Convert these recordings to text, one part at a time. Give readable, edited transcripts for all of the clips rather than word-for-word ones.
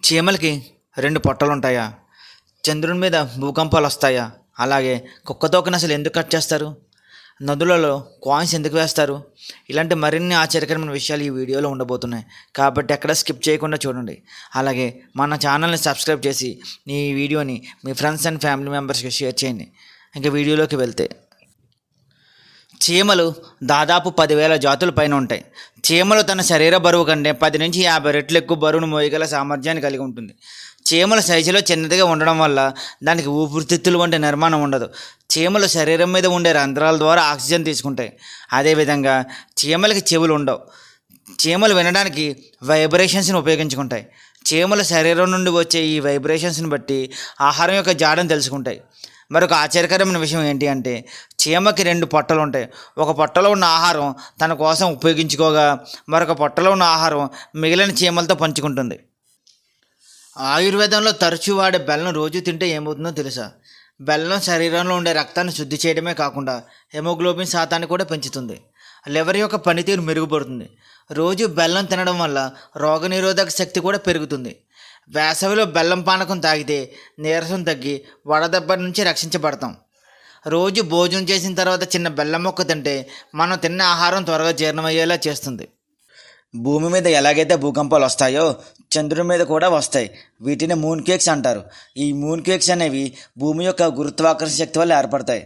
చీమలకి రెండు పొట్టలుంటాయా? చంద్రుని మీద భూకంపాలు వస్తాయా? అలాగే కుక్క తోకని అసలు ఎందుకు కట్ చేస్తారు? నదులలో కాయిన్స్ ఎందుకు వేస్తారు? ఇలాంటి మరిన్ని ఆశ్చర్యకరమైన విషయాలు ఈ వీడియోలో ఉండబోతున్నాయి. కాబట్టి ఎక్కడ స్కిప్ చేయకుండా చూడండి. అలాగే మన ఛానల్ని సబ్స్క్రైబ్ చేసి ఈ వీడియోని మీ ఫ్రెండ్స్ అండ్ ఫ్యామిలీ మెంబర్స్కి షేర్ చేయండి. ఇంకా వీడియోలోకి వెళ్తే, చీమలు దాదాపు 10,000 జాతుల పైన ఉంటాయి. చీమలు తన శరీర బరువు కంటే 10 నుంచి 50 రెట్లు ఎక్కువ బరువును మోయగల సామర్థ్యాన్ని కలిగి ఉంటుంది. చీమల సైజులో చిన్నదిగా ఉండడం వల్ల దానికి ఊపిరితిత్తులు వంటి నిర్మాణం ఉండదు. చీమలు శరీరం మీద ఉండే రంధ్రాల ద్వారా ఆక్సిజన్ తీసుకుంటాయి. అదేవిధంగా చీమలకి చెవులు ఉండవు. చీమలు వినడానికి వైబ్రేషన్స్ని ఉపయోగించుకుంటాయి. చీమల శరీరం నుండి వచ్చే ఈ వైబ్రేషన్స్ని బట్టి ఆహారం యొక్క జాడను తెలుసుకుంటాయి. మరొక ఆశ్చర్యకరమైన విషయం ఏంటి అంటే, చీమకి 2 పొట్టలు ఉంటాయి. ఒక పొట్టలో ఉన్న ఆహారం తన కోసం ఉపయోగించుకోగా, మరొక పొట్టలో ఉన్న ఆహారం మిగిలిన చీమలతో పంచుకుంటుంది. ఆయుర్వేదంలో తరచూ వాడే బెల్లం రోజు తింటే ఏమవుతుందో తెలుసా? బెల్లం శరీరంలో ఉండే రక్తాన్ని శుద్ధి చేయడమే కాకుండా హెమోగ్లోబిన్ శాతాన్ని కూడా పెంచుతుంది. లివర్ యొక్క పనితీరు మెరుగుపడుతుంది. రోజు బెల్లం తినడం వల్ల రోగనిరోధక శక్తి కూడా పెరుగుతుంది. వేసవిలో బెల్లం పానకం తాగితే నీరసం తగ్గి వడదెబ్బ నుంచి రక్షించబడతాం. రోజు భోజనం చేసిన తర్వాత చిన్న బెల్లం ముక్క తింటే మనం తిన్న ఆహారం త్వరగా జీర్ణమయ్యేలా చేస్తుంది. భూమి మీద ఎలాగైతే భూకంపాలు వస్తాయో చంద్రుని మీద కూడా వస్తాయి. వీటిని మూన్ కేక్స్ అంటారు. ఈ మూన్ కేక్స్ అనేవి భూమి యొక్క గురుత్వాకర్షణ శక్తి వల్ల ఏర్పడతాయి.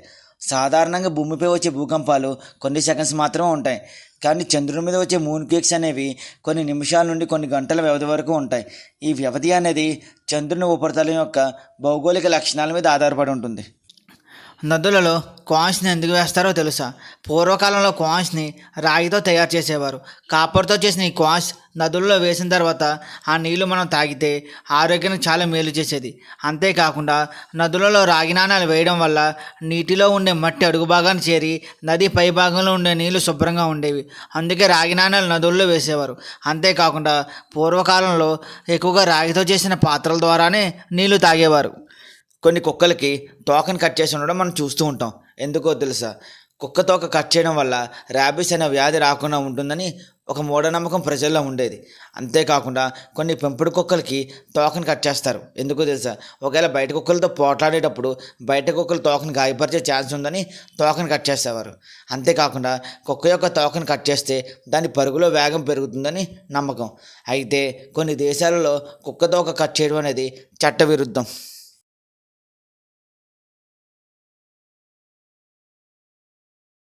సాధారణంగా భూమిపై వచ్చే భూకంపాలు కొన్ని సెకండ్స్ మాత్రమే ఉంటాయి. కానీ చంద్రుని మీద వచ్చే మూన్ కేక్స్ అనేవి కొన్ని నిమిషాల నుండి కొన్ని గంటల వ్యవధి వరకు ఉంటాయి. ఈ వ్యవధి అనేది చంద్రుని ఉపరితలం యొక్క భౌగోళిక లక్షణాల మీద ఆధారపడి ఉంటుంది. నదులలో కాయిన్స్ని ఎందుకు వేస్తారో తెలుసా? పూర్వకాలంలో కాయిన్స్ని రాగితో తయారు చేసేవారు. కాపర్తో చేసిన ఈ కాయిన్స్ నదుల్లో వేసిన తర్వాత ఆ నీళ్లు మనం తాగితే ఆరోగ్యానికి చాలా మేలు చేసేది. అంతేకాకుండా నదులలో రాగి నాణాలు వేయడం వల్ల నీటిలో ఉండే మట్టి అడుగు భాగాన్ని చేరి నది పై భాగంలో ఉండే నీళ్లు శుభ్రంగా ఉండేవి. అందుకే రాగి నాణాలు నదుల్లో వేసేవారు. అంతేకాకుండా పూర్వకాలంలో ఎక్కువగా రాగితో చేసిన పాత్రల ద్వారానే నీళ్లు తాగేవారు. కొన్ని కుక్కలకి తోకని కట్ చేసి ఉండడం మనం చూస్తూ ఉంటాం. ఎందుకో తెలుసా? కుక్క తోక కట్ చేయడం వల్ల ర్యాబీస్ అనే వ్యాధి రాకుండా ఉంటుందని ఒక మూఢనమ్మకం ప్రజల్లో ఉండేది. అంతేకాకుండా కొన్ని పెంపుడు కుక్కలకి తోకని కట్ చేస్తారు. ఎందుకో తెలుసా? ఒకవేళ బయట కుక్కలతో పోట్లాడేటప్పుడు బయట కుక్కలు తోకని గాయపరిచే ఛాన్స్ ఉందని తోకని కట్ చేసేవారు. అంతేకాకుండా కుక్క యొక్క తోకని కట్ చేస్తే దాని పరుగులో వేగం పెరుగుతుందని నమ్మకం. అయితే కొన్ని దేశాలలో కుక్క తోక కట్ చేయడం అనేది చట్టవిరుద్ధం.